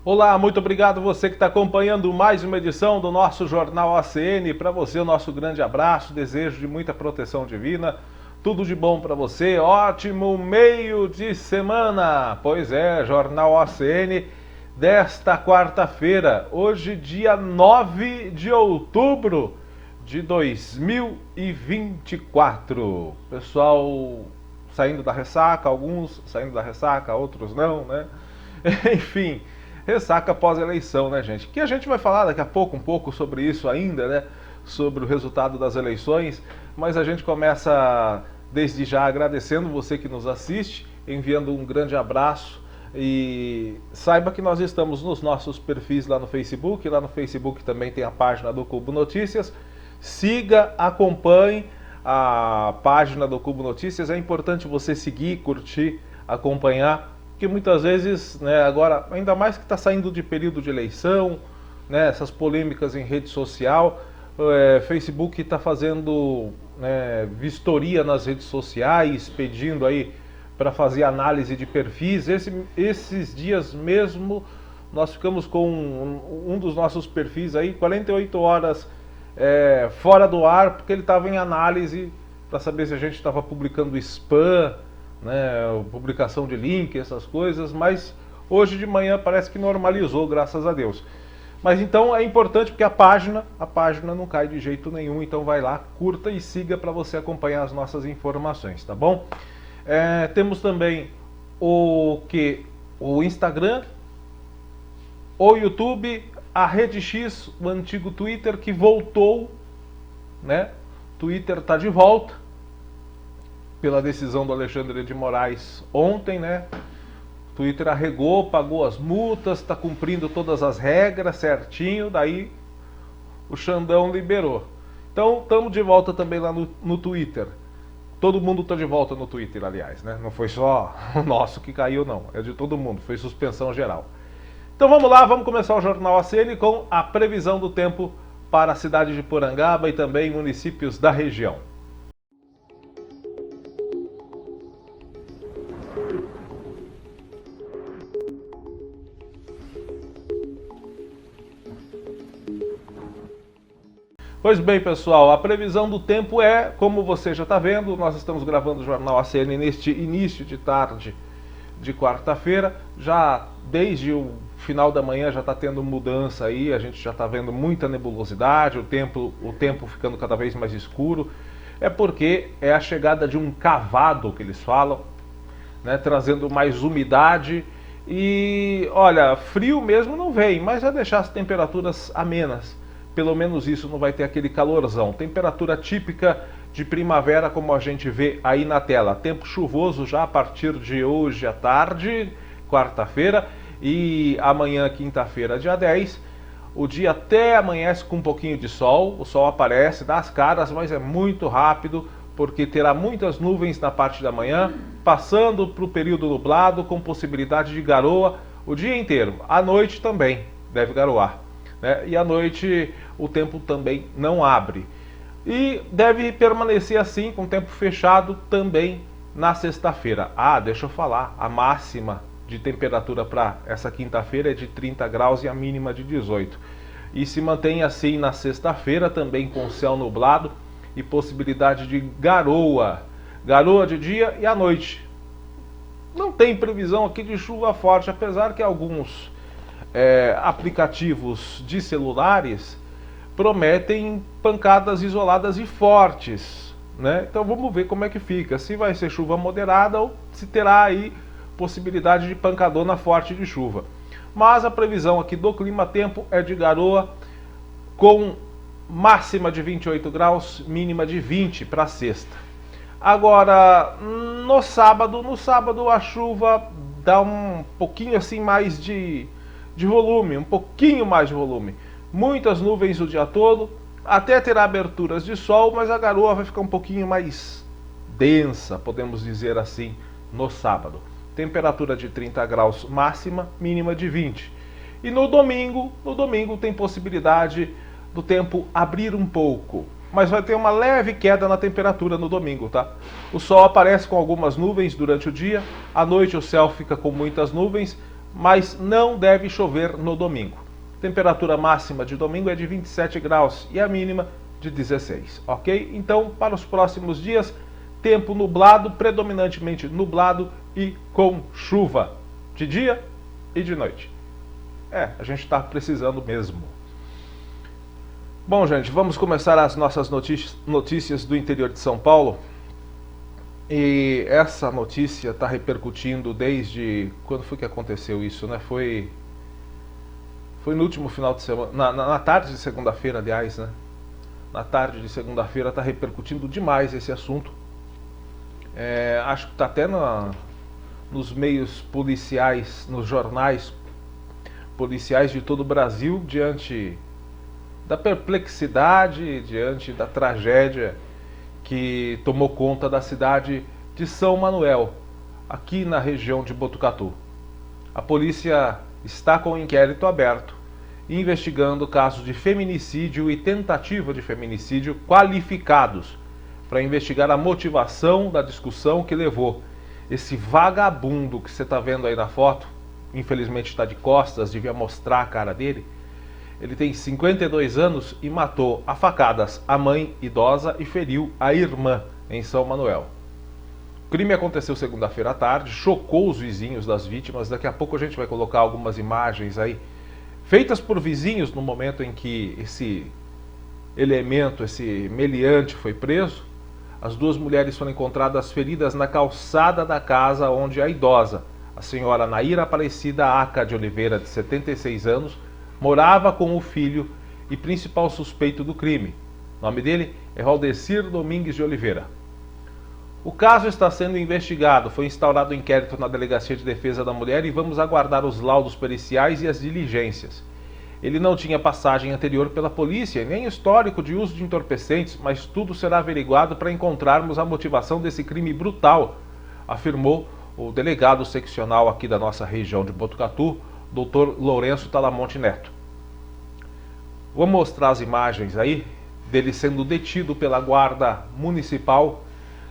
Olá, muito obrigado você que está acompanhando mais uma edição do nosso Jornal ACN. Para você, o nosso grande abraço, desejo de muita proteção divina, tudo de bom para você, ótimo meio de semana. Pois é, Jornal ACN desta quarta-feira, hoje dia 9 de outubro de 2024. Pessoal saindo da ressaca, alguns saindo da ressaca, outros não, né? Enfim, ressaca pós-eleição, né, gente? Que a gente vai falar daqui a pouco um pouco sobre isso ainda, né? Sobre o resultado das eleições, mas a gente começa desde já agradecendo você que nos assiste, enviando um grande abraço e saiba que nós estamos nos nossos perfis lá no Facebook também tem a página do Cubo Notícias. Siga, acompanhe a página do Cubo Notícias, é importante você seguir, curtir, acompanhar, que muitas vezes, né, agora, ainda mais que está saindo de período de eleição, né, essas polêmicas em rede social, Facebook está fazendo, né, vistoria nas redes sociais, pedindo aí para fazer análise de perfis. Esses dias mesmo nós ficamos com um dos nossos perfis aí 48 horas fora do ar, porque ele estava em análise para saber se a gente estava publicando spam, né, publicação de link, essas coisas, mas hoje de manhã parece que normalizou, graças a Deus. Mas então é importante porque a página não cai de jeito nenhum, então vai lá, curta e siga para você acompanhar as nossas informações, tá bom? Temos também o Instagram, o YouTube, a Rede X, o antigo Twitter que voltou, né? Twitter está de volta pela decisão do Alexandre de Moraes ontem, né? Twitter arregou, pagou as multas, está cumprindo todas as regras certinho, daí o Xandão liberou. Então estamos de volta também lá no Twitter. Todo mundo está de volta no Twitter, aliás, né? Não foi só o nosso que caiu, não. É de todo mundo, foi suspensão geral. Então vamos lá, vamos começar o Jornal ACN com a previsão do tempo para a cidade de Porangaba e também municípios da região. Pois bem, pessoal, a previsão do tempo é, como você já está vendo, nós estamos gravando o Jornal ACN neste início de tarde de quarta-feira. Já desde o final da manhã já está tendo mudança aí, a gente já está vendo muita nebulosidade, o tempo ficando cada vez mais escuro. É porque é a chegada de um cavado, que eles falam, né, trazendo mais umidade. E olha, frio mesmo não vem, mas vai deixar as temperaturas amenas. Pelo menos isso, não vai ter aquele calorzão. Temperatura típica de primavera, como a gente vê aí na tela. Tempo chuvoso já a partir de hoje à tarde, quarta-feira, e amanhã, quinta-feira, dia 10. O dia até amanhece com um pouquinho de sol, o sol aparece, dá as caras, mas é muito rápido, porque terá muitas nuvens na parte da manhã, passando para o período nublado, com possibilidade de garoa o dia inteiro. À noite também deve garoar, né? E à noite o tempo também não abre. E deve permanecer assim, com o tempo fechado, também na sexta-feira. Ah, deixa eu falar, a máxima de temperatura para essa quinta-feira é de 30 graus e a mínima de 18. E se mantém assim na sexta-feira, também com céu nublado e possibilidade de garoa. Garoa de dia e à noite. Não tem previsão aqui de chuva forte, apesar que alguns aplicativos de celulares prometem pancadas isoladas e fortes, né? Então vamos ver como é que fica, se vai ser chuva moderada ou se terá aí possibilidade de pancadona forte de chuva. Mas a previsão aqui do clima-tempo é de garoa, com máxima de 28 graus, mínima de 20 para sexta. Agora, no sábado a chuva dá um pouquinho assim mais de volume, um pouquinho mais de volume. Muitas nuvens o dia todo, até terá aberturas de sol, mas a garoa vai ficar um pouquinho mais densa, podemos dizer assim, no sábado. Temperatura de 30 graus máxima, mínima de 20. E no domingo tem possibilidade do tempo abrir um pouco, mas vai ter uma leve queda na temperatura no domingo, tá? O sol aparece com algumas nuvens durante o dia, à noite o céu fica com muitas nuvens, mas não deve chover no domingo. Temperatura máxima de domingo é de 27 graus e a mínima de 16, ok? Então, para os próximos dias, tempo nublado, predominantemente nublado e com chuva, de dia e de noite. A gente está precisando mesmo. Bom, gente, vamos começar as nossas notícias do interior de São Paulo. E essa notícia está repercutindo desde... Quando foi que aconteceu isso, né? Foi no último final de semana, na tarde de segunda-feira, aliás, né? Na tarde de segunda-feira está repercutindo demais esse assunto. Acho que está até nos meios policiais, nos jornais policiais de todo o Brasil, diante da perplexidade, diante da tragédia que tomou conta da cidade de São Manuel, aqui na região de Botucatu. A polícia está com o inquérito aberto, investigando casos de feminicídio e tentativa de feminicídio qualificados, para investigar a motivação da discussão que levou esse vagabundo que você está vendo aí na foto, infelizmente está de costas, devia mostrar a cara dele. Ele tem 52 anos e matou a facadas a mãe idosa e feriu a irmã em São Manuel. O crime aconteceu segunda-feira à tarde, chocou os vizinhos das vítimas. Daqui a pouco a gente vai colocar algumas imagens aí, feitas por vizinhos no momento em que esse elemento, esse meliante foi preso. As duas mulheres foram encontradas feridas na calçada da casa onde a idosa, a senhora Naira Aparecida Aca de Oliveira, de 76 anos, morava com o filho e principal suspeito do crime. O nome dele é Valdecir Domingues de Oliveira. O caso está sendo investigado, foi instaurado um inquérito na Delegacia de Defesa da Mulher e vamos aguardar os laudos periciais e as diligências. Ele não tinha passagem anterior pela polícia, nem histórico de uso de entorpecentes, mas tudo será averiguado para encontrarmos a motivação desse crime brutal, afirmou o delegado seccional aqui da nossa região de Botucatu, Dr. Lourenço Talamonte Neto. Vou mostrar as imagens aí dele sendo detido pela guarda municipal.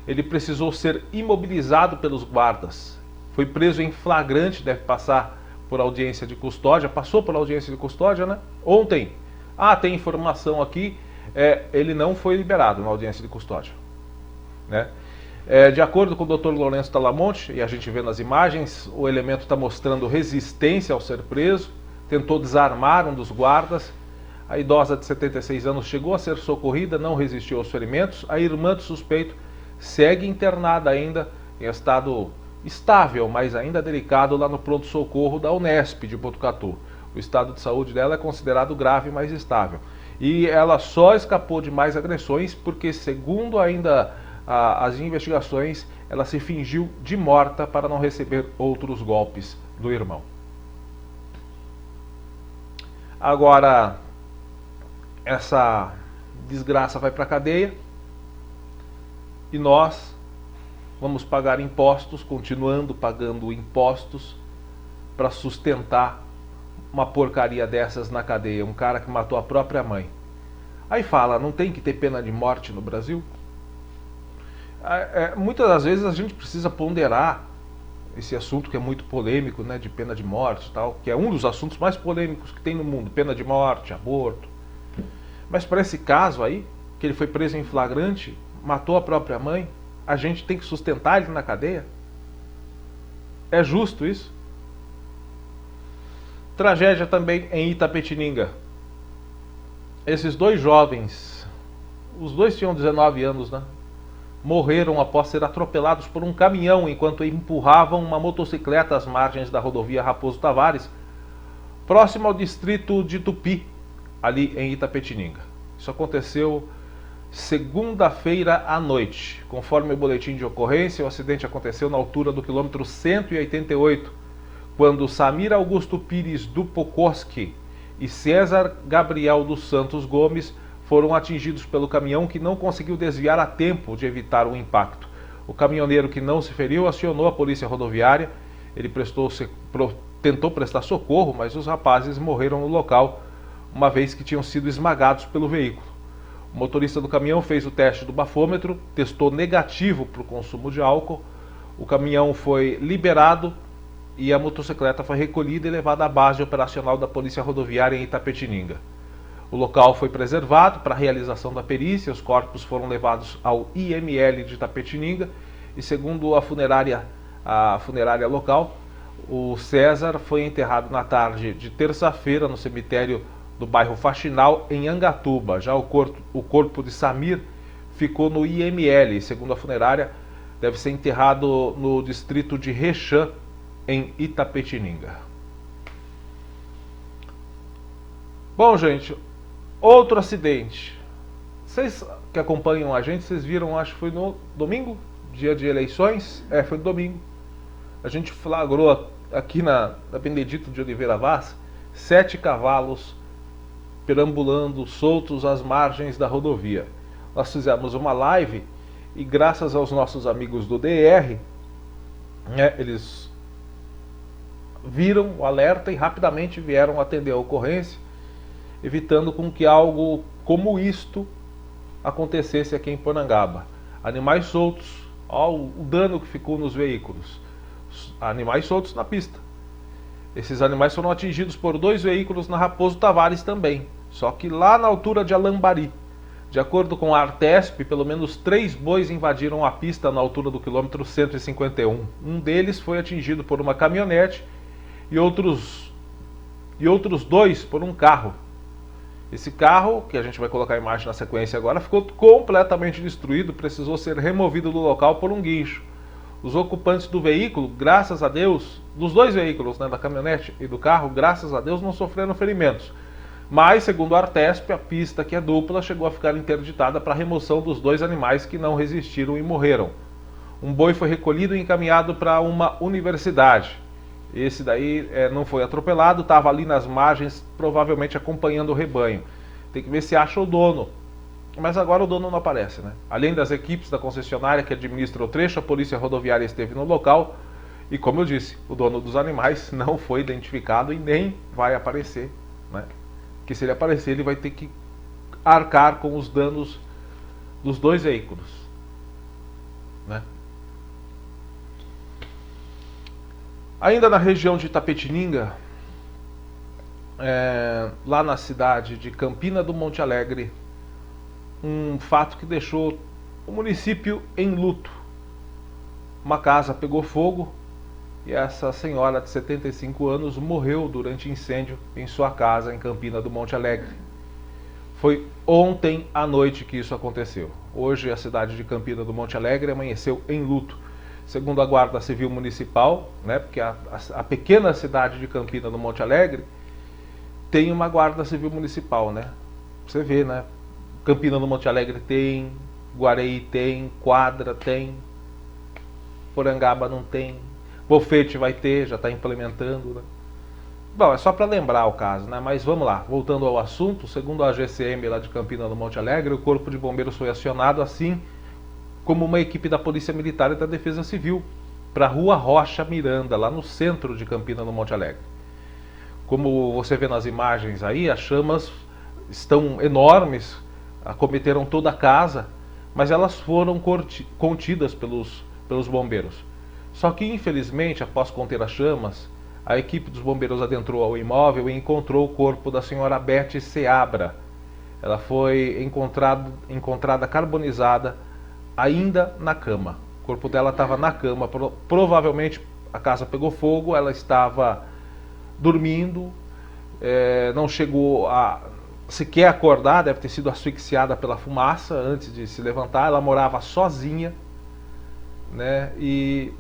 Ele precisou ser imobilizado pelos guardas. Foi preso em flagrante, deve passar por audiência de custódia. Passou por audiência de custódia, né? Ontem. Tem informação aqui. Ele não foi liberado na audiência de custódia, né? De acordo com o Dr. Lourenço Talamonte, e a gente vê nas imagens, o elemento está mostrando resistência ao ser preso, tentou desarmar um dos guardas. A idosa de 76 anos chegou a ser socorrida, não resistiu aos ferimentos. A irmã do suspeito segue internada ainda em estado estável, mas ainda delicado, lá no pronto-socorro da Unesp de Botucatu. O estado de saúde dela é considerado grave, mas estável. E ela só escapou de mais agressões porque, segundo ainda as investigações, ela se fingiu de morta para não receber outros golpes do irmão. Agora, essa desgraça vai para a cadeia e nós vamos pagar impostos, continuando pagando impostos para sustentar uma porcaria dessas na cadeia. Um cara que matou a própria mãe. Aí fala, não tem que ter pena de morte no Brasil? Muitas das vezes a gente precisa ponderar esse assunto que é muito polêmico, né, de pena de morte e tal, que é um dos assuntos mais polêmicos que tem no mundo, pena de morte, aborto. Mas para esse caso aí, que ele foi preso em flagrante, matou a própria mãe, a gente tem que sustentar ele na cadeia? É justo isso? Tragédia também em Itapetininga. Esses dois jovens, os dois tinham 19 anos, né? Morreram após ser atropelados por um caminhão enquanto empurravam uma motocicleta às margens da rodovia Raposo Tavares, próximo ao distrito de Tupi, ali em Itapetininga. Isso aconteceu segunda-feira à noite. Conforme o boletim de ocorrência, o acidente aconteceu na altura do quilômetro 188, quando Samir Augusto Pires do Pokoski e César Gabriel dos Santos Gomes foram atingidos pelo caminhão, que não conseguiu desviar a tempo de evitar o impacto. O caminhoneiro, que não se feriu, acionou a polícia rodoviária. Ele tentou prestar socorro, mas os rapazes morreram no local, uma vez que tinham sido esmagados pelo veículo. O motorista do caminhão fez o teste do bafômetro, testou negativo para o consumo de álcool. O caminhão foi liberado e a motocicleta foi recolhida e levada à base operacional da Polícia Rodoviária em Itapetininga. O local foi preservado para a realização da perícia, os corpos foram levados ao IML de Itapetininga e, segundo a funerária local, o César foi enterrado na tarde de terça-feira no cemitério do bairro Faxinal, em Angatuba. Já o corpo de Samir ficou no IML, segundo a funerária, deve ser enterrado no distrito de Rexã, em Itapetininga. Bom, gente, outro acidente. Vocês que acompanham a gente, vocês viram, acho que foi no domingo, dia de eleições. Foi no domingo. A gente flagrou aqui na Benedito de Oliveira Vaz 7 cavalos perambulando soltos às margens da rodovia. Nós fizemos uma live e, graças aos nossos amigos do DR, eles viram o alerta e rapidamente vieram atender a ocorrência, evitando com que algo como isto acontecesse aqui em Porangaba. Animais soltos, o dano que ficou nos veículos. Animais soltos na pista. Esses animais foram atingidos por 2 veículos na Raposo Tavares também, só que lá na altura de Alambari. De acordo com a Artesp, pelo menos 3 bois invadiram a pista na altura do quilômetro 151. Um deles foi atingido por uma caminhonete e outros 2 por um carro. Esse carro, que a gente vai colocar a imagem na sequência agora, ficou completamente destruído, precisou ser removido do local por um guincho. Os ocupantes do veículo, graças a Deus, dos 2 veículos, da caminhonete e do carro, graças a Deus não sofreram ferimentos. Mas, segundo a Artesp, a pista, que é dupla, chegou a ficar interditada para a remoção dos 2 animais que não resistiram e morreram. Um boi foi recolhido e encaminhado para uma universidade. Esse daí não foi atropelado, estava ali nas margens, provavelmente acompanhando o rebanho. Tem que ver se acha o dono. Mas agora o dono não aparece, Além das equipes da concessionária que administra o trecho, a Polícia Rodoviária esteve no local e, como eu disse, o dono dos animais não foi identificado e nem vai aparecer, Porque se ele aparecer, ele vai ter que arcar com os danos dos 2 veículos, Ainda na região de Itapetininga, lá na cidade de Campina do Monte Alegre, um fato que deixou o município em luto. Uma casa pegou fogo e essa senhora de 75 anos morreu durante incêndio em sua casa em Campina do Monte Alegre. Foi ontem à noite que isso aconteceu. Hoje a cidade de Campina do Monte Alegre amanheceu em luto. Segundo a Guarda Civil Municipal, porque a pequena cidade de Campina do Monte Alegre tem uma Guarda Civil Municipal, Você vê, Campina do Monte Alegre tem, Guareí tem, Quadra tem, Porangaba não tem, Bofete vai ter, já está implementando, Bom, é só para lembrar o caso, Mas vamos lá, voltando ao assunto, segundo a GCM lá de Campina do Monte Alegre, o Corpo de Bombeiros foi acionado, assim como uma equipe da Polícia Militar e da Defesa Civil, para a Rua Rocha Miranda, lá no centro de Campina do Monte Alegre. Como você vê nas imagens aí, as chamas estão enormes, acometeram toda a casa, mas elas foram contidas pelos bombeiros. Só que, infelizmente, após conter as chamas, a equipe dos bombeiros adentrou ao imóvel e encontrou o corpo da senhora Beth Seabra. Ela foi encontrada carbonizada ainda na cama. O corpo dela estava na cama, provavelmente a casa pegou fogo, ela estava dormindo, não chegou a sequer acordar, deve ter sido asfixiada pela fumaça antes de se levantar. Ela morava sozinha, e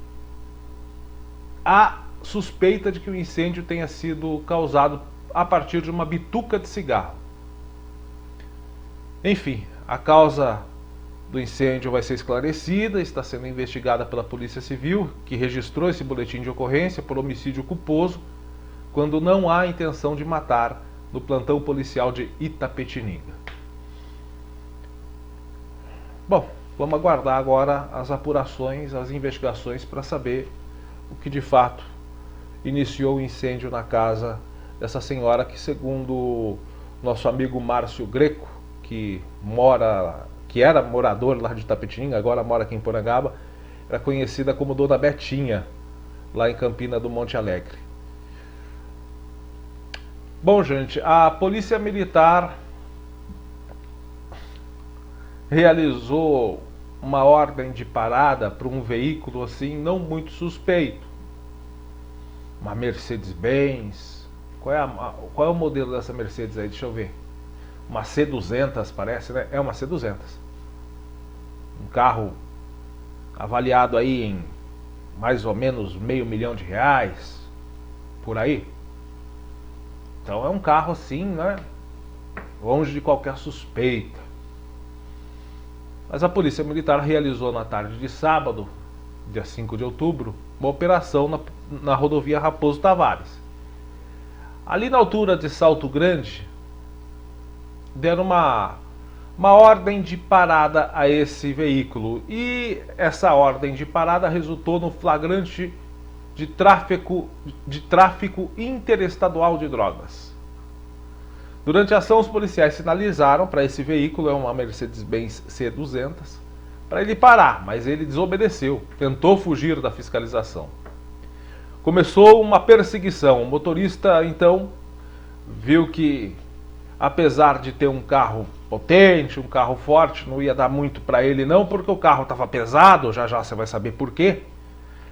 há suspeita de que o incêndio tenha sido causado a partir de uma bituca de cigarro. Enfim, a causa do incêndio vai ser esclarecida, está sendo investigada pela Polícia Civil, que registrou esse boletim de ocorrência por homicídio culposo, quando não há intenção de matar, no plantão policial de Itapetininga. Bom, vamos aguardar agora as apurações, as investigações para saber o que de fato iniciou o incêndio na casa dessa senhora que, segundo nosso amigo Márcio Greco, que era morador lá de Itapetininga, agora mora aqui em Porangaba, era conhecida como Dona Betinha. lá em Campina do Monte Alegre. Bom, gente, a Polícia Militar realizou uma ordem de parada para um veículo assim não muito suspeito. Uma Mercedes-Benz. Qual é o modelo dessa Mercedes aí? Deixa eu ver. Uma C200 parece, né? É uma C200. Um carro avaliado aí em mais ou menos R$500 mil, por aí. Então é um carro assim, né? Longe de qualquer suspeita. Mas a Polícia Militar realizou na tarde de sábado, dia 5 de outubro, uma operação na rodovia Raposo Tavares. Ali na altura de Salto Grande, deram uma ordem de parada a esse veículo. E essa ordem de parada resultou no flagrante de tráfico interestadual de drogas. Durante a ação, os policiais sinalizaram para esse veículo, é uma Mercedes-Benz C200, para ele parar, mas ele desobedeceu, tentou fugir da fiscalização. Começou uma perseguição. O motorista, então, viu que, apesar de ter um carro potente, um carro forte, não ia dar muito para ele não, porque o carro estava pesado, já já você vai saber por quê.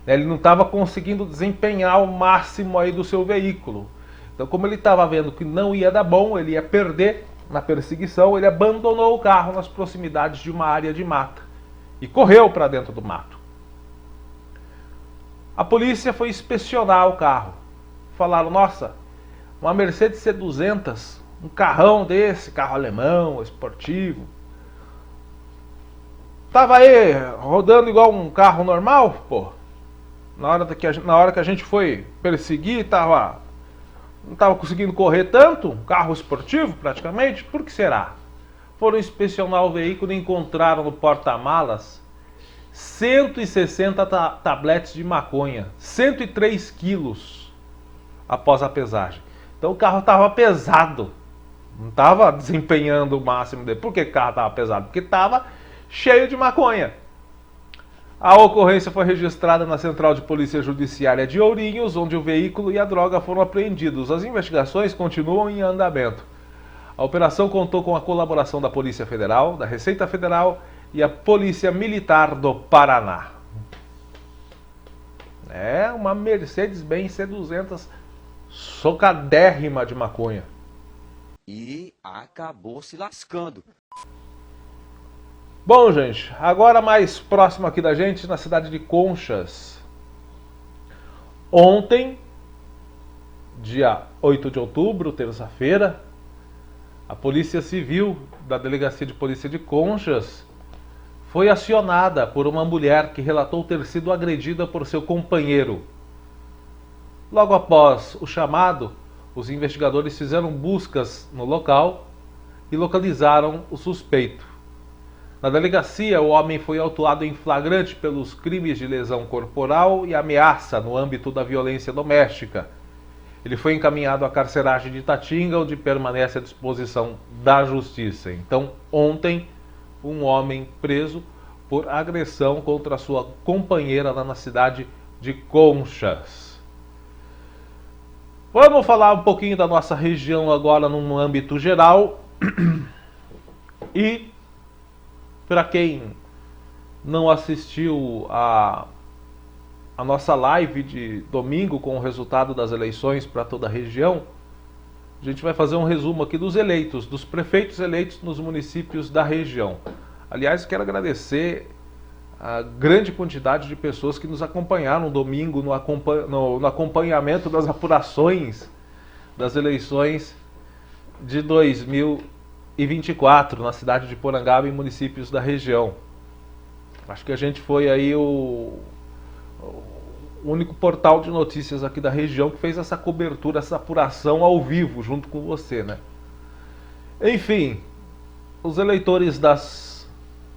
Ele não estava conseguindo desempenhar o máximo aí do seu veículo. Então, como ele estava vendo que não ia dar bom, ele ia perder na perseguição, ele abandonou o carro nas proximidades de uma área de mata e correu para dentro do mato. A polícia foi inspecionar o carro. Falaram, nossa, uma Mercedes C200, um carrão desse, carro alemão, esportivo, tava aí rodando igual um carro normal, pô. Na hora que a gente foi perseguir, não estava conseguindo correr tanto, um carro esportivo praticamente. Por que será? Foram inspecionar o veículo e encontraram no porta-malas 160 tabletes de maconha, 103 quilos após a pesagem. Então o carro estava pesado, não estava desempenhando o máximo dele. Por que o carro estava pesado? Porque estava cheio de maconha. A ocorrência foi registrada na Central de Polícia Judiciária de Ourinhos, onde o veículo e a droga foram apreendidos. As investigações continuam em andamento. A operação contou com a colaboração da Polícia Federal, da Receita Federal e a Polícia Militar do Paraná. É uma Mercedes-Benz C200 socadérrima de maconha. E acabou se lascando. Bom, gente, agora mais próximo aqui da gente, na cidade de Conchas. Ontem, dia 8 de outubro, terça-feira, a Polícia Civil da Delegacia de Polícia de Conchas foi acionada por uma mulher que relatou ter sido agredida por seu companheiro. Logo após o chamado, os investigadores fizeram buscas no local e localizaram o suspeito. Na delegacia, o homem foi autuado em flagrante pelos crimes de lesão corporal e ameaça no âmbito da violência doméstica. Ele foi encaminhado à carceragem de Itatinga, onde permanece à disposição da justiça. Então, ontem, um homem preso por agressão contra sua companheira lá na cidade de Conchas. Vamos falar um pouquinho da nossa região agora num âmbito geral. E para quem não assistiu a nossa live de domingo com o resultado das eleições para toda a região, a gente vai fazer um resumo aqui dos eleitos, dos prefeitos eleitos nos municípios da região. Aliás, quero agradecer a grande quantidade de pessoas que nos acompanharam domingo no acompanhamento das apurações das eleições de 2024 na cidade de Porangaba e municípios da região. Acho que a gente foi aí o único portal de notícias aqui da região que fez essa cobertura, essa apuração ao vivo junto com você, né? Enfim, os eleitores das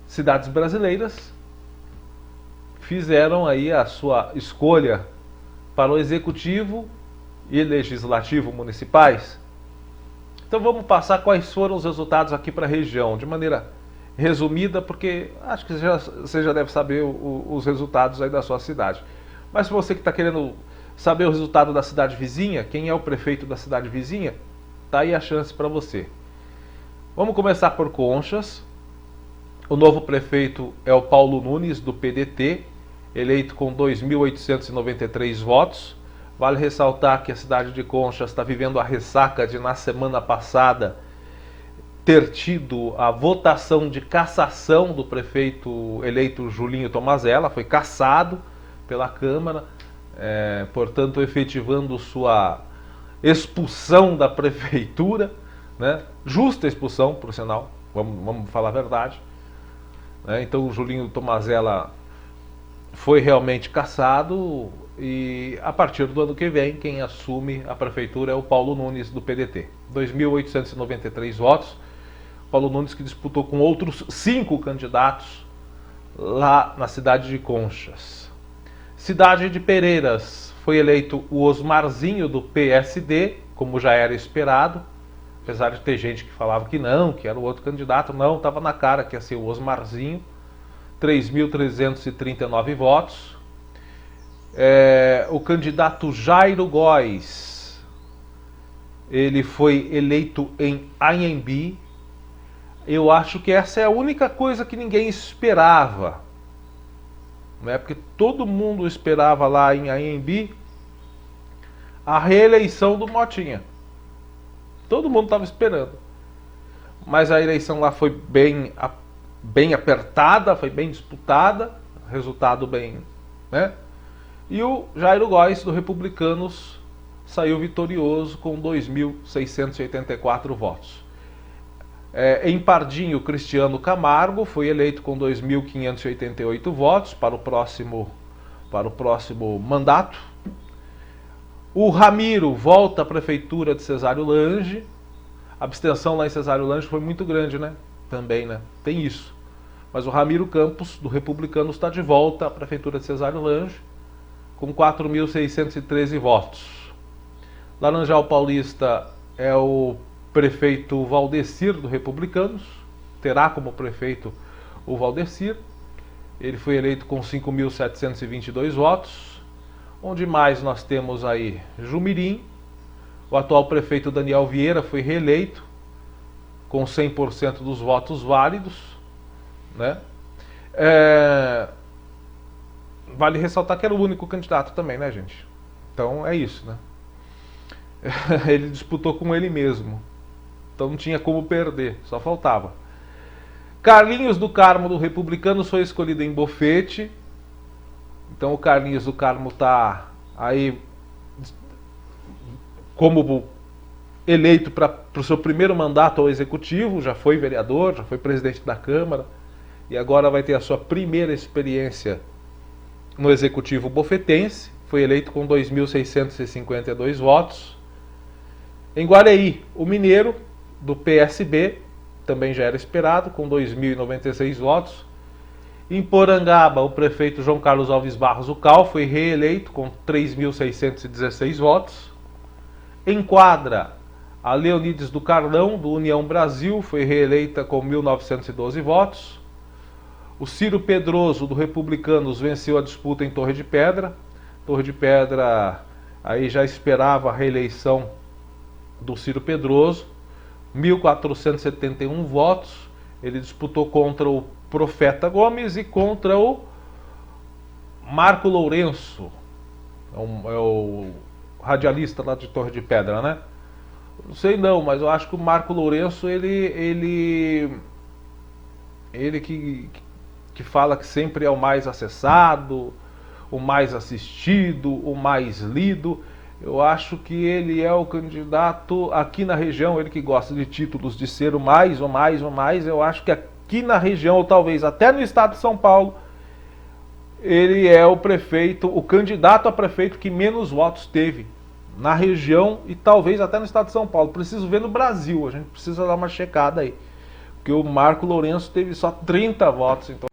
cidades brasileiras fizeram aí a sua escolha para o executivo e legislativo municipais. Então vamos passar quais foram os resultados aqui para a região, de maneira resumida, porque acho que você já deve saber os resultados aí da sua cidade. Mas se você que está querendo saber o resultado da cidade vizinha, quem é o prefeito da cidade vizinha, tá aí a chance para você. Vamos começar por Conchas. O novo prefeito é o Paulo Nunes, do PDT, eleito com 2.893 votos. Vale ressaltar que a cidade de Conchas está vivendo a ressaca de, na semana passada, ter tido a votação de cassação do prefeito eleito Julinho Tomazella, foi cassado pela Câmara, portanto efetivando sua expulsão da prefeitura, né? Justa expulsão, por sinal, vamos falar a verdade. Então o Julinho Tomazella foi realmente cassado e a partir do ano que vem quem assume a prefeitura é o Paulo Nunes, do PDT. 2.893 votos. Paulo Nunes, que disputou com outros 5 candidatos lá na cidade de Conchas. Cidade de Pereiras, foi eleito o Osmarzinho, do PSD, como já era esperado, apesar de ter gente que falava que não, que era o outro candidato. Não, estava na cara que ia ser o Osmarzinho. 3.339 votos. O candidato Jairo Góes, ele foi eleito em Anhembi. Eu acho que essa é a única coisa que ninguém esperava, né? Porque todo mundo esperava lá em Anhembi a reeleição do Motinha. Todo mundo estava esperando. Mas a eleição lá foi bem apertada, foi bem disputada, resultado bem, né? E o Jairo Góes, do Republicanos, saiu vitorioso com 2.684 votos. Em Pardinho, Cristiano Camargo foi eleito com 2.588 votos para o próximo mandato. O Ramiro volta à prefeitura de Cesário Lange. A abstenção lá em Cesário Lange foi muito grande, né? Também, né? Tem isso. Mas o Ramiro Campos, do Republicano, está de volta à prefeitura de Cesário Lange com 4.613 votos. Laranjal Paulista é o prefeito Valdecir, do Republicanos, terá como prefeito o Valdecir. Ele foi eleito com 5.722 votos. Onde mais nós temos aí? Jumirim, o atual prefeito Daniel Vieira foi reeleito com 100% dos votos válidos, né? Vale ressaltar que era o único candidato também, né, gente? Então é isso, né? Ele disputou com ele mesmo. Então não tinha como perder, só faltava. Carlinhos do Carmo, do Republicanos, foi escolhido em Bofete. Então o Carlinhos do Carmo está aí como eleito para o seu primeiro mandato ao Executivo. Já foi vereador, já foi presidente da Câmara e agora vai ter a sua primeira experiência no Executivo bofetense. Foi eleito com 2.652 votos. Em Guareí, o Mineiro, do PSB, também já era esperado, com 2.096 votos. Em Porangaba, o prefeito João Carlos Alves Barros, o Cal, foi reeleito com 3.616 votos. Em Quadra, a Leonides do Carlão, do União Brasil, foi reeleita com 1.912 votos. O Ciro Pedroso, do Republicanos, venceu a disputa em Torre de Pedra. Torre de Pedra aí já esperava a reeleição do Ciro Pedroso. 1.471 votos. Ele disputou contra o Profeta Gomes e contra o Marco Lourenço. É o radialista lá de Torre de Pedra, né? Não sei não, mas eu acho que o Marco Lourenço, ele que fala que sempre é o mais acessado, o mais assistido, o mais lido. Eu acho que ele é o candidato aqui na região, ele que gosta de títulos de ser o mais, eu acho que aqui na região, ou talvez até no estado de São Paulo, ele é o prefeito, o candidato a prefeito que menos votos teve na região e talvez até no estado de São Paulo. Preciso ver no Brasil, a gente precisa dar uma checada aí. Porque o Marco Lourenço teve só 30 votos, então.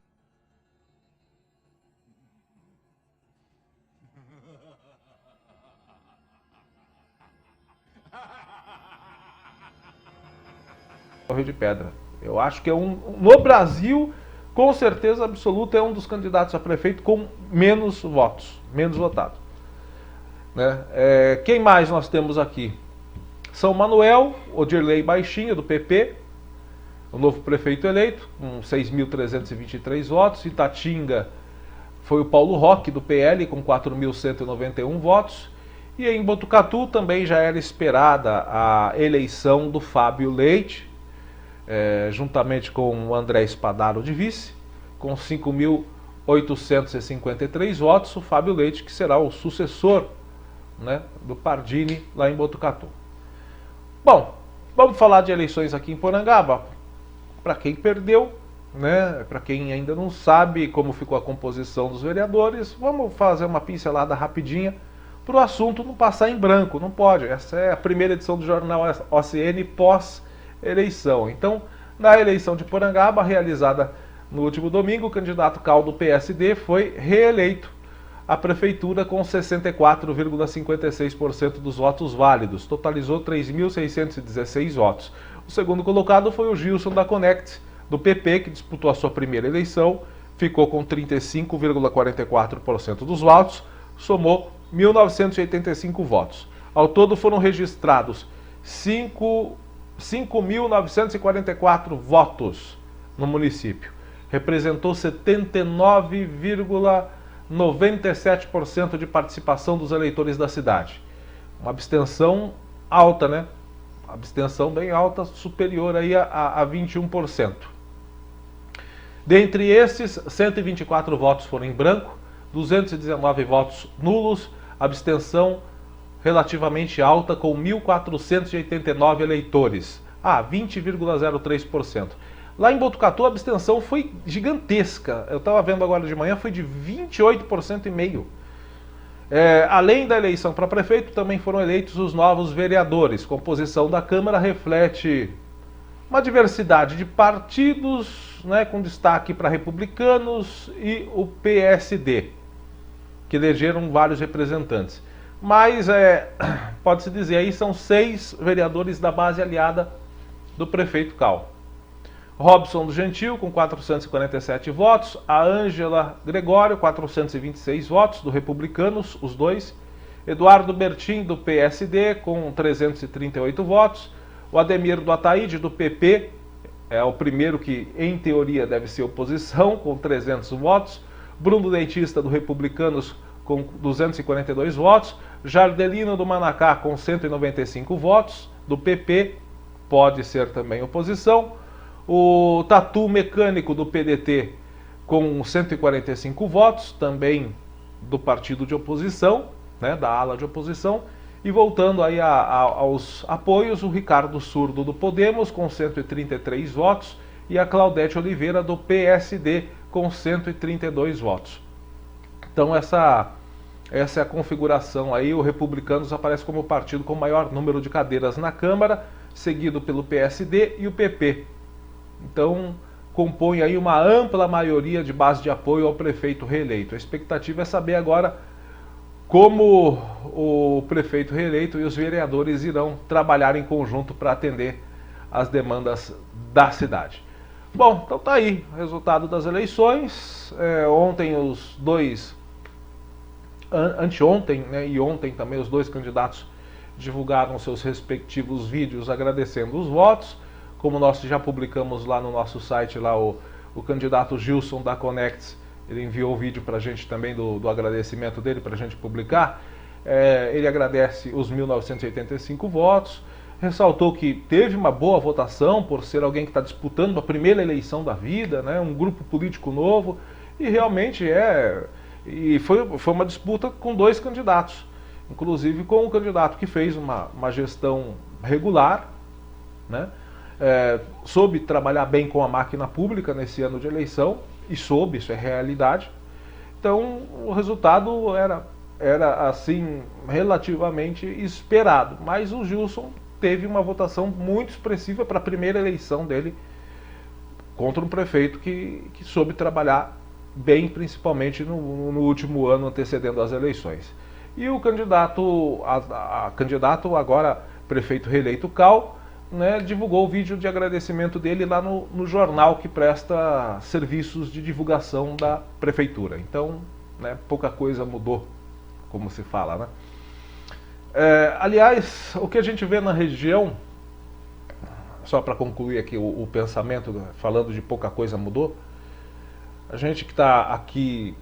Torre de Pedra. Eu acho que é no Brasil, com certeza absoluta é um dos candidatos a prefeito com menos votos, menos votado. Né? Quem mais nós temos aqui? São Manuel, Odirley Baixinho, do PP, o novo prefeito eleito, com 6.323 votos. Itatinga foi o Paulo Roque, do PL, com 4.191 votos. E em Botucatu também já era esperada a eleição do Fábio Leite, juntamente com o André Spadaro de vice, com 5.853 votos. O Fábio Leite, que será o sucessor, né, do Pardini lá em Botucatu. Bom, vamos falar de eleições aqui em Porangaba. Para quem perdeu, né, para quem ainda não sabe como ficou a composição dos vereadores, vamos fazer uma pincelada rapidinha para o assunto não passar em branco. Não pode. Essa é a primeira edição do Jornal OCN pós-eleição. Então, na eleição de Porangaba, realizada no último domingo, o candidato Cal do PSD foi reeleito à prefeitura com 64,56% dos votos válidos, totalizou 3.616 votos. O segundo colocado foi o Gilson da Connect, do PP, que disputou a sua primeira eleição, ficou com 35,44% dos votos, somou 1.985 votos. Ao todo foram registrados 5.944 votos no município. Representou 79,97% de participação dos eleitores da cidade. Uma abstenção alta, né? Abstenção bem alta, superior aí a 21%. Dentre esses, 124 votos foram em branco, 219 votos nulos, abstenção relativamente alta com 1.489 eleitores, 20,03%. Lá em Botucatu a abstenção foi gigantesca, eu estava vendo agora de manhã, foi de 28,5%. Além da eleição para prefeito, também foram eleitos os novos vereadores. Composição da Câmara reflete uma diversidade de partidos, né, com destaque para republicanos e o PSD, que elegeram vários representantes. Mas, pode-se dizer, aí são 6 vereadores da base aliada do prefeito Cal. Robson do Gentil, com 447 votos. A Ângela Gregório, 426 votos, do Republicanos, os dois. Eduardo Bertin, do PSD, com 338 votos. O Ademir do Ataíde, do PP, é o primeiro que, em teoria, deve ser oposição, com 300 votos. Bruno Leitista, do Republicanos, com 242 votos. Jardelino do Manacá, com 195 votos. Do PP, pode ser também oposição. O Tatu Mecânico, do PDT, com 145 votos, também do partido de oposição, né, da ala de oposição. E voltando aí aos apoios, o Ricardo Surdo, do Podemos, com 133 votos, e a Claudete Oliveira, do PSD, com 132 votos. Então essa é a configuração aí. O Republicanos aparece como o partido com maior número de cadeiras na Câmara, seguido pelo PSD e o PP. Então, compõe aí uma ampla maioria de base de apoio ao prefeito reeleito. A expectativa é saber agora como o prefeito reeleito e os vereadores irão trabalhar em conjunto para atender as demandas da cidade. Bom, então tá aí o resultado das eleições. Ontem os dois, anteontem, né, e ontem também os dois candidatos divulgaram seus respectivos vídeos agradecendo os votos. Como nós já publicamos lá no nosso site, lá o candidato Gilson da Connect, ele enviou o vídeo para a gente também do agradecimento dele para a gente publicar. Ele agradece os 1.985 votos, ressaltou que teve uma boa votação por ser alguém que está disputando a primeira eleição da vida, né, um grupo político novo, e realmente foi uma disputa com 2 candidatos, inclusive com um candidato que fez uma gestão regular, né, soube trabalhar bem com a máquina pública nesse ano de eleição, e soube, isso é realidade. Então o resultado era assim relativamente esperado, mas o Gilson teve uma votação muito expressiva para a primeira eleição dele contra um prefeito que soube trabalhar bem, principalmente no último ano antecedendo as eleições. E o candidato agora prefeito reeleito Cal né, divulgou o vídeo de agradecimento dele lá no jornal que presta serviços de divulgação da prefeitura. Então, né, pouca coisa mudou, como se fala, né? Aliás, o que a gente vê na região, só para concluir aqui o pensamento, falando de pouca coisa mudou, a gente que está aqui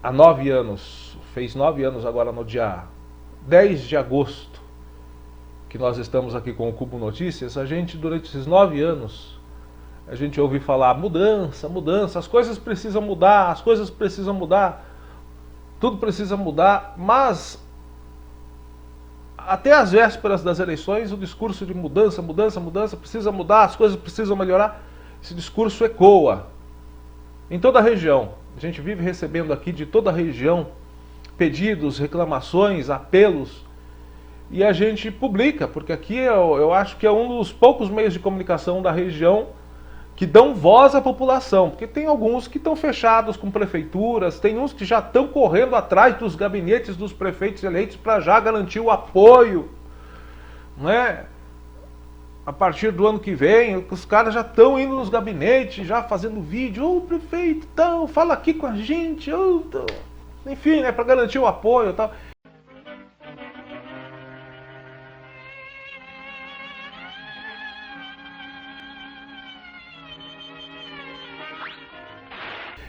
há 9 anos, fez 9 anos agora no dia 10 de agosto, que nós estamos aqui com o Cubo Notícias, a gente durante esses 9 anos, a gente ouve falar mudança, mudança, as coisas precisam mudar, as coisas precisam mudar, tudo precisa mudar, mas até as vésperas das eleições, o discurso de mudança, mudança, mudança, precisa mudar, as coisas precisam melhorar, esse discurso ecoa em toda a região. A gente vive recebendo aqui de toda a região pedidos, reclamações, apelos, e a gente publica, porque aqui eu acho que é um dos poucos meios de comunicação da região que dão voz à população, porque tem alguns que estão fechados com prefeituras, tem uns que já estão correndo atrás dos gabinetes dos prefeitos eleitos para já garantir o apoio, né? A partir do ano que vem, os caras já estão indo nos gabinetes, já fazendo vídeo, ô prefeito, então, fala aqui com a gente, enfim, né, para garantir o apoio e tal.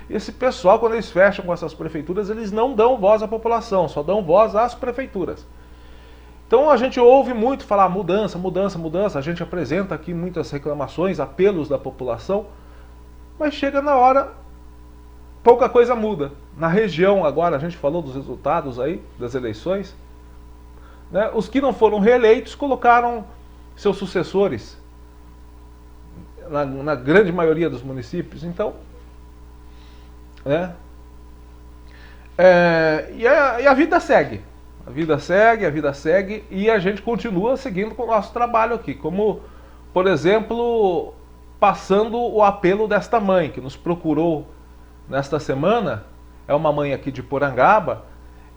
Esse pessoal, quando eles fecham com essas prefeituras, eles não dão voz à população, só dão voz às prefeituras. Então a gente ouve muito falar mudança, mudança, mudança, a gente apresenta aqui muitas reclamações, apelos da população, mas chega na hora, pouca coisa muda. Na região agora, a gente falou dos resultados aí, das eleições, né? Os que não foram reeleitos colocaram seus sucessores, na grande maioria dos municípios, então... E a vida segue. A vida segue, a vida segue, e a gente continua seguindo com o nosso trabalho aqui. Como, por exemplo, passando o apelo desta mãe, que nos procurou nesta semana, é uma mãe aqui de Porangaba.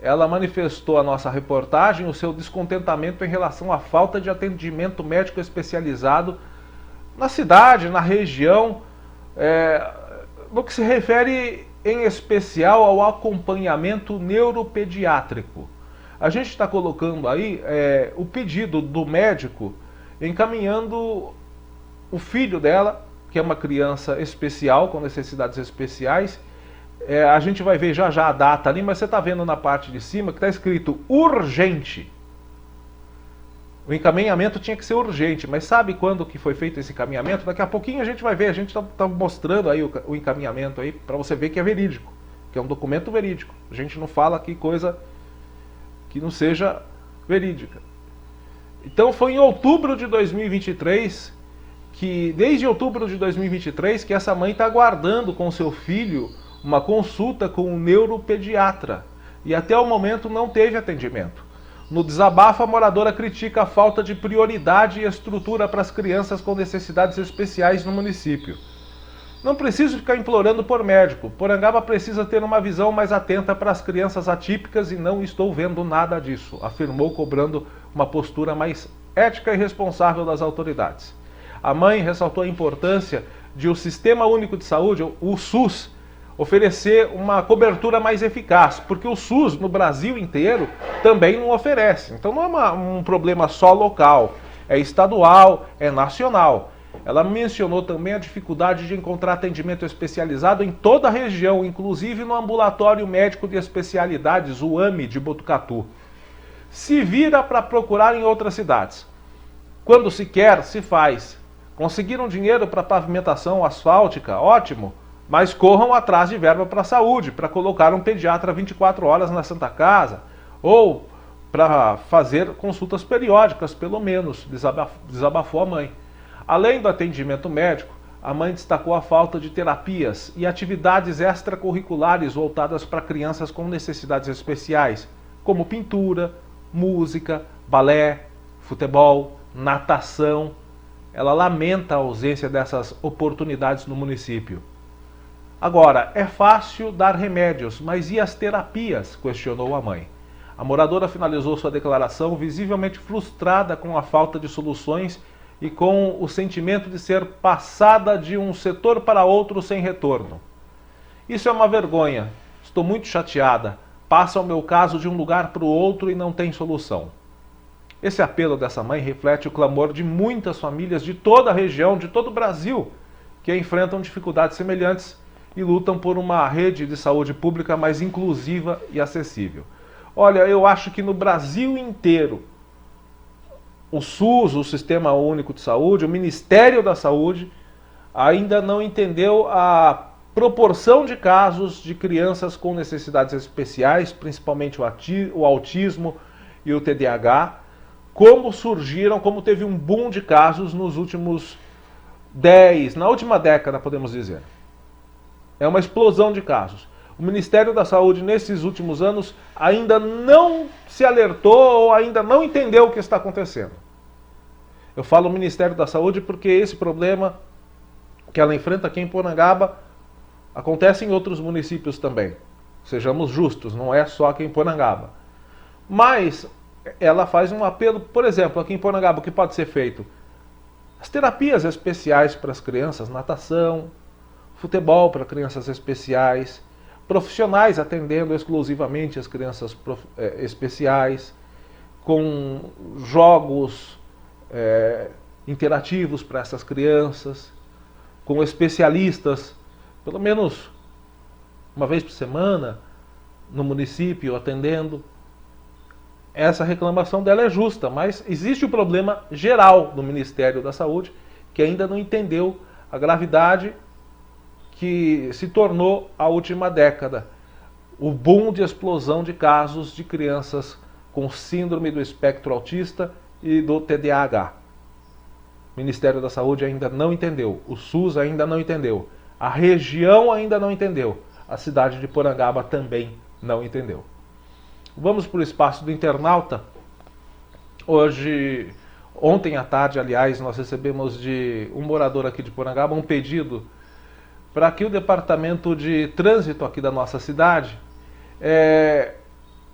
Ela manifestou à nossa reportagem o seu descontentamento em relação à falta de atendimento médico especializado na cidade, na região, no que se refere em especial ao acompanhamento neuropediátrico. A gente está colocando aí o pedido do médico encaminhando o filho dela, que é uma criança especial, com necessidades especiais. A gente vai ver já já a data ali, mas você está vendo na parte de cima que está escrito urgente. O encaminhamento tinha que ser urgente, mas sabe quando que foi feito esse encaminhamento? Daqui a pouquinho a gente vai ver, a gente está mostrando aí o encaminhamento aí para você ver que é verídico, que é um documento verídico. A gente não fala aqui coisa que não seja verídica. Então foi em outubro de 2023, desde outubro de 2023, que essa mãe está aguardando com seu filho uma consulta com um neuropediatra. E até o momento não teve atendimento. No desabafo, a moradora critica a falta de prioridade e estrutura para as crianças com necessidades especiais no município. Não preciso ficar implorando por médico. Porangaba precisa ter uma visão mais atenta para as crianças atípicas e não estou vendo nada disso, afirmou, cobrando uma postura mais ética e responsável das autoridades. A mãe ressaltou a importância de o Sistema Único de Saúde, o SUS, oferecer uma cobertura mais eficaz, porque o SUS no Brasil inteiro também não oferece. Então não é um problema só local, é estadual, é nacional. Ela mencionou também a dificuldade de encontrar atendimento especializado em toda a região, inclusive no Ambulatório Médico de Especialidades, o AME de Botucatu. Se vira para procurar em outras cidades. Quando se quer, se faz. Conseguiram dinheiro para pavimentação asfáltica? Ótimo. Mas corram atrás de verba para a saúde, para colocar um pediatra 24 horas na Santa Casa, ou para fazer consultas periódicas, pelo menos, desabafou a mãe. Além do atendimento médico, a mãe destacou a falta de terapias e atividades extracurriculares voltadas para crianças com necessidades especiais, como pintura, música, balé, futebol, natação. Ela lamenta a ausência dessas oportunidades no município. Agora, é fácil dar remédios, mas e as terapias? Questionou a mãe. A moradora finalizou sua declaração visivelmente frustrada com a falta de soluções e com o sentimento de ser passada de um setor para outro sem retorno. Isso é uma vergonha. Estou muito chateada. Passa o meu caso de um lugar para o outro e não tem solução. Esse apelo dessa mãe reflete o clamor de muitas famílias de toda a região, de todo o Brasil, que enfrentam dificuldades semelhantes e lutam por uma rede de saúde pública mais inclusiva e acessível. Olha, eu acho que no Brasil inteiro, o SUS, o Sistema Único de Saúde, o Ministério da Saúde, ainda não entendeu a proporção de casos de crianças com necessidades especiais, principalmente o autismo e o TDAH, como surgiram, como teve um boom de casos nos últimos na última década, podemos dizer. É uma explosão de casos. O Ministério da Saúde, nesses últimos anos, ainda não se alertou ou ainda não entendeu o que está acontecendo. Eu falo Ministério da Saúde porque esse problema que ela enfrenta aqui em Porangaba acontece em outros municípios também. Sejamos justos, não é só aqui em Porangaba. Mas ela faz um apelo, por exemplo, aqui em Porangaba, o que pode ser feito? As terapias especiais para as crianças, natação, futebol para crianças especiais, profissionais atendendo exclusivamente as crianças especiais, com jogos interativos para essas crianças, com especialistas, pelo menos uma vez por semana, no município atendendo. Essa reclamação dela é justa, mas existe o problema geral do Ministério da Saúde, que ainda não entendeu a gravidade que se tornou a última década. O boom de explosão de casos de crianças com síndrome do espectro autista e do TDAH. O Ministério da Saúde ainda não entendeu, o SUS ainda não entendeu, a região ainda não entendeu, a cidade de Porangaba também não entendeu. Vamos para o espaço do internauta. Ontem à tarde, aliás, nós recebemos de um morador aqui de Porangaba um pedido para que o departamento de trânsito aqui da nossa cidade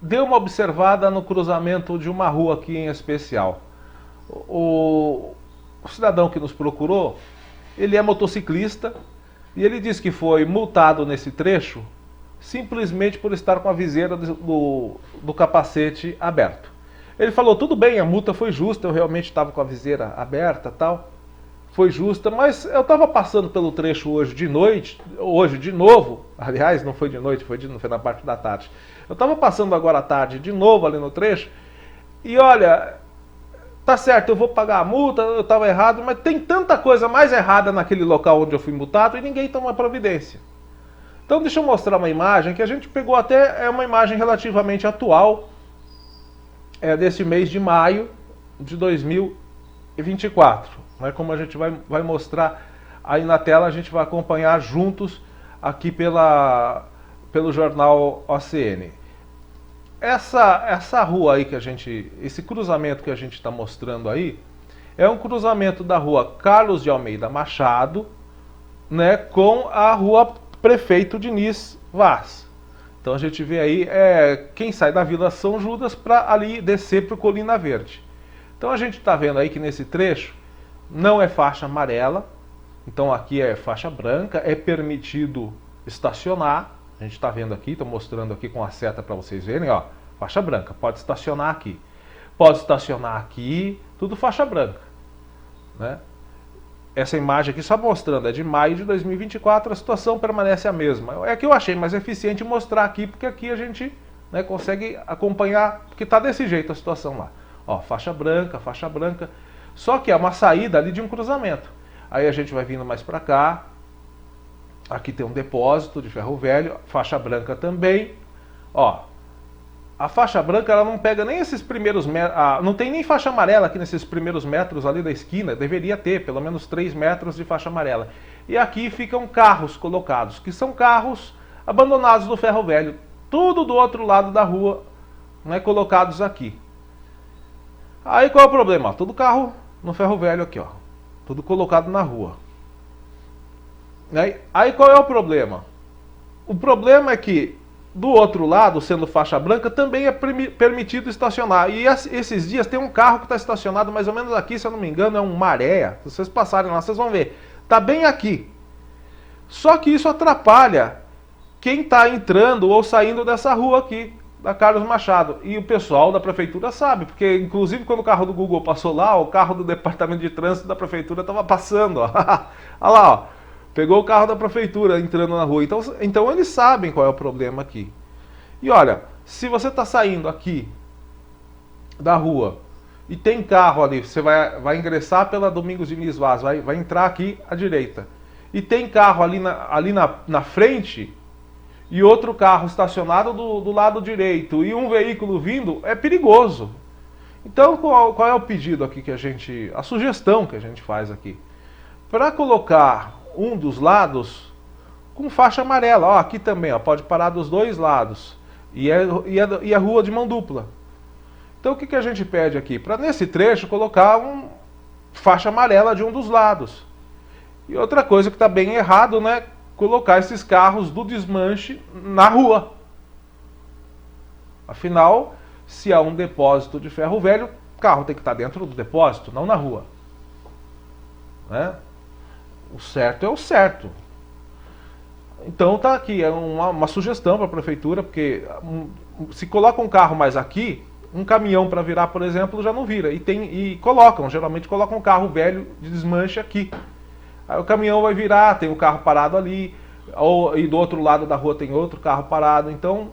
dê uma observada no cruzamento de uma rua aqui em especial. O cidadão que nos procurou, ele é motociclista e ele diz que foi multado nesse trecho simplesmente por estar com a viseira do capacete aberto. Ele falou, tudo bem, a multa foi justa, eu realmente estava com a viseira aberta, tal, foi justa, mas eu estava passando pelo trecho hoje de noite, hoje de novo, aliás, não foi de noite, foi na parte da tarde. Eu estava passando agora à tarde de novo ali no trecho, e olha, tá certo, eu vou pagar a multa, eu estava errado, mas tem tanta coisa mais errada naquele local onde eu fui multado e ninguém toma providência. Então deixa eu mostrar uma imagem que a gente pegou até, é uma imagem relativamente atual, desse mês de maio de 2024. Né? Como a gente vai mostrar aí na tela, a gente vai acompanhar juntos aqui pelo jornal OCN. Essa rua aí esse cruzamento que a gente está mostrando aí, é um cruzamento da rua Carlos de Almeida Machado, né, com a rua Prefeito Diniz Vaz. Então a gente vê aí quem sai da Vila São Judas para ali descer para o Colina Verde. Então a gente está vendo aí que nesse trecho não é faixa amarela, então aqui é faixa branca, é permitido estacionar. A gente está vendo aqui, estou mostrando aqui com a seta para vocês verem, ó, faixa branca, pode estacionar aqui. Pode estacionar aqui, tudo faixa branca, né? Essa imagem aqui só mostrando, é de maio de 2024, a situação permanece a mesma. É que eu achei mais eficiente mostrar aqui, porque aqui a gente, né, consegue acompanhar, porque está desse jeito a situação lá. Ó, faixa branca, só que é uma saída ali de um cruzamento. Aí a gente vai vindo mais para cá, aqui tem um depósito de ferro velho, faixa branca também. Ó, a faixa branca ela não pega nem esses primeiros metros, não tem nem faixa amarela aqui nesses primeiros metros ali da esquina, deveria ter pelo menos 3 metros de faixa amarela. E aqui ficam carros colocados, que são carros abandonados do ferro velho, tudo do outro lado da rua, né, colocados aqui. Aí qual é o problema? Tudo carro no ferro velho aqui, ó, tudo colocado na rua. Aí qual é o problema? O problema é que do outro lado, sendo faixa branca, também é permitido estacionar. E esses dias tem um carro que está estacionado mais ou menos aqui, se eu não me engano, é um Maré. Se vocês passarem lá, vocês vão ver. Está bem aqui. Só que isso atrapalha quem está entrando ou saindo dessa rua aqui, da Carlos Machado. E o pessoal da prefeitura sabe, porque inclusive quando o carro do Google passou lá, o carro do departamento de trânsito da prefeitura estava passando. Ó. Olha lá, ó. Pegou o carro da prefeitura entrando na rua. Então eles sabem qual é o problema aqui. E olha, se você está saindo aqui da rua e tem carro ali, você vai ingressar pela Domingos Diniz Vaz, vai entrar aqui à direita. E tem carro ali na frente e outro carro estacionado do lado direito e um veículo vindo, é perigoso. Então qual é o pedido aqui a sugestão que a gente faz aqui? Para colocar um dos lados com faixa amarela. Ó, aqui também, ó, pode parar dos dois lados. E a rua de mão dupla. Então o que a gente pede aqui? Para nesse trecho colocar faixa amarela de um dos lados. E outra coisa que está bem errado, né? Colocar esses carros do desmanche na rua. Afinal, se há um depósito de ferro velho, o carro tem que estar dentro do depósito, não na rua. Né? O certo é o certo. Então tá aqui, é uma sugestão para a prefeitura, porque se coloca um carro mais aqui, um caminhão para virar, por exemplo, já não vira. Geralmente colocam um carro velho de desmanche aqui. Aí o caminhão vai virar, tem o carro parado ali, e do outro lado da rua tem outro carro parado. Então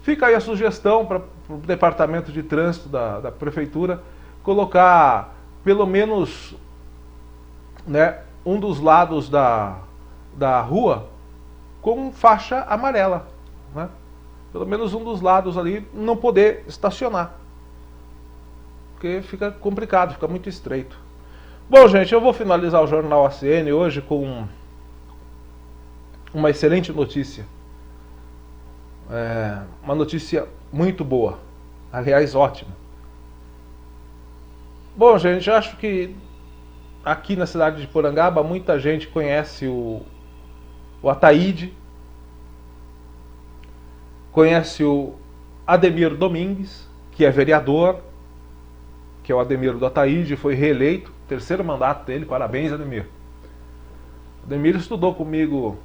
fica aí a sugestão para o departamento de trânsito da prefeitura colocar pelo menos, né, um dos lados da rua com faixa amarela, né? Pelo menos um dos lados ali não poder estacionar, porque fica complicado, fica muito estreito. Bom, gente, eu vou finalizar o Jornal ACN hoje com uma excelente notícia. Uma notícia muito boa, aliás, ótima. Bom, gente, acho que aqui na cidade de Porangaba muita gente conhece o Ataíde, conhece o Ademir Domingues, que é vereador, que é o Ademir do Ataíde, foi reeleito, terceiro mandato dele, parabéns, Ademir. Ademir estudou comigo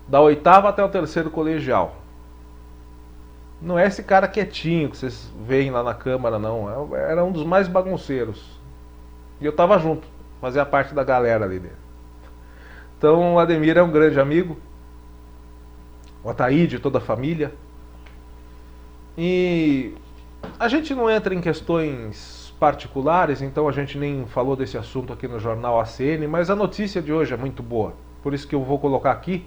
da 8ª até o 3º colegial. Não é esse cara quietinho que vocês veem lá na Câmara, não. Era um dos mais bagunceiros. E eu estava junto, fazia parte da galera ali dele. Então o Ademir é um grande amigo. O Ataíde, toda a família. E a gente não entra em questões particulares, então a gente nem falou desse assunto aqui no Jornal ACN, mas a notícia de hoje é muito boa. Por isso que eu vou colocar aqui.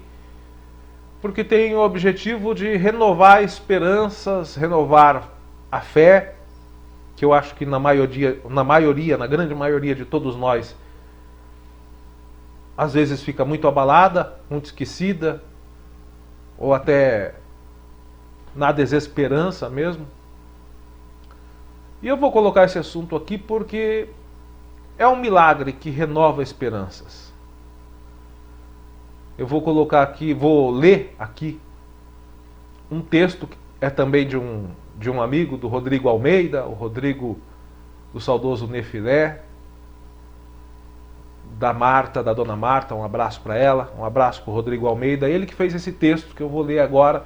Porque tem o objetivo de renovar esperanças, renovar a fé, que eu acho que na grande maioria de todos nós, às vezes fica muito abalada, muito esquecida, ou até na desesperança mesmo. E eu vou colocar esse assunto aqui porque é um milagre que renova esperanças. Eu vou colocar aqui, vou ler aqui um texto que é também de um amigo, do Rodrigo Almeida, o Rodrigo do saudoso Nefilé, da Marta, da dona Marta, um abraço para ela, um abraço para o Rodrigo Almeida, ele que fez esse texto que eu vou ler agora,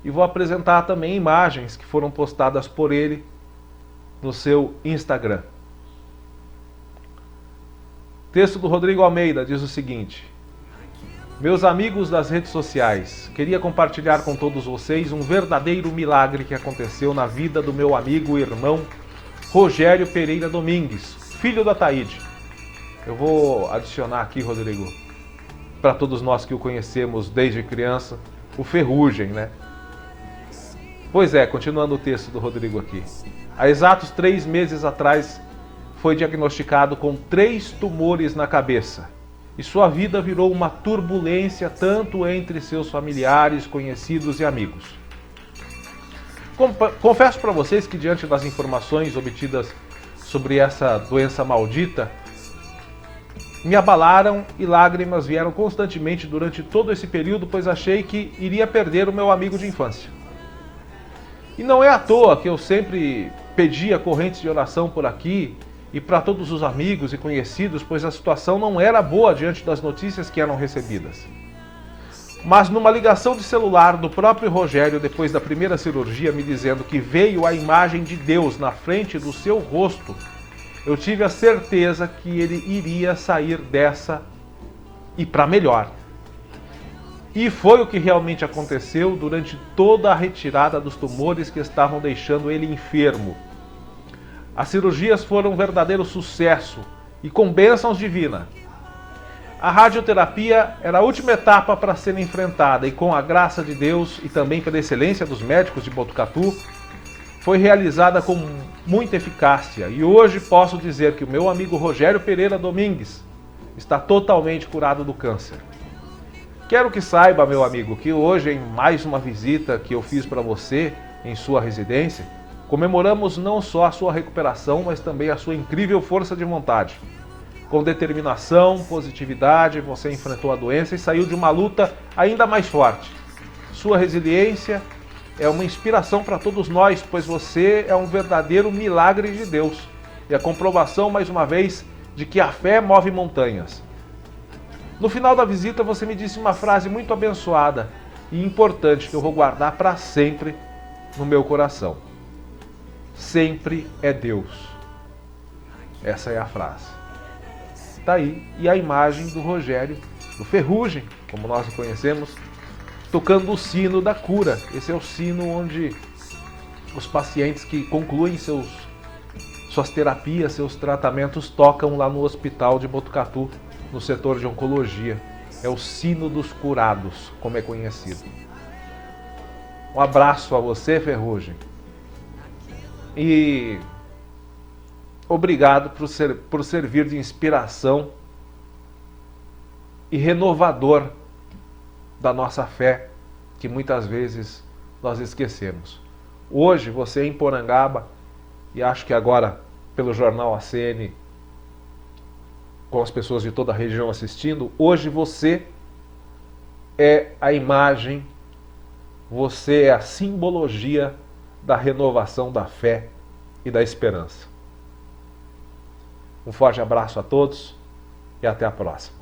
e vou apresentar também imagens que foram postadas por ele no seu Instagram. O texto do Rodrigo Almeida diz o seguinte: meus amigos das redes sociais, queria compartilhar com todos vocês um verdadeiro milagre que aconteceu na vida do meu amigo e irmão Rogério Pereira Domingues, filho do Ataíde. Eu vou adicionar aqui, Rodrigo, para todos nós que o conhecemos desde criança, o Ferrugem, né? Pois é, continuando o texto do Rodrigo aqui. Há exatos 3 meses atrás, foi diagnosticado com 3 tumores na cabeça. E sua vida virou uma turbulência tanto entre seus familiares, conhecidos e amigos. Confesso para vocês que diante das informações obtidas sobre essa doença maldita, me abalaram e lágrimas vieram constantemente durante todo esse período, pois achei que iria perder o meu amigo de infância. E não é à toa que eu sempre pedia correntes de oração por aqui e para todos os amigos e conhecidos, pois a situação não era boa diante das notícias que eram recebidas. Mas numa ligação de celular do próprio Rogério, depois da primeira cirurgia, me dizendo que veio a imagem de Deus na frente do seu rosto, eu tive a certeza que ele iria sair dessa e para melhor. E foi o que realmente aconteceu durante toda a retirada dos tumores que estavam deixando ele enfermo. As cirurgias foram um verdadeiro sucesso e com bênçãos divinas. A radioterapia era a última etapa para ser enfrentada e com a graça de Deus e também pela excelência dos médicos de Botucatu, foi realizada com muita eficácia. E hoje posso dizer que o meu amigo Rogério Pereira Domingues está totalmente curado do câncer. Quero que saiba, meu amigo, que hoje, em mais uma visita que eu fiz para você em sua residência, comemoramos não só a sua recuperação, mas também a sua incrível força de vontade. Com determinação, positividade, você enfrentou a doença e saiu de uma luta ainda mais forte. Sua resiliência é uma inspiração para todos nós, pois você é um verdadeiro milagre de Deus. E a comprovação, mais uma vez, de que a fé move montanhas. No final da visita, você me disse uma frase muito abençoada e importante que eu vou guardar para sempre no meu coração. Sempre é Deus. Essa é a frase. Está aí, e a imagem do Rogério, do Ferrugem, como nós o conhecemos, tocando o sino da cura. Esse é o sino onde os pacientes que concluem suas terapias, seus tratamentos, tocam lá no hospital de Botucatu, no setor de oncologia. É o sino dos curados, como é conhecido. Um abraço a você, Ferrugem. E obrigado por servir de inspiração e renovador da nossa fé, que muitas vezes nós esquecemos. Hoje você em Porangaba, e acho que agora pelo jornal ACN, com as pessoas de toda a região assistindo, hoje você é a imagem, você é a simbologia da renovação da fé e da esperança. Um forte abraço a todos e até a próxima.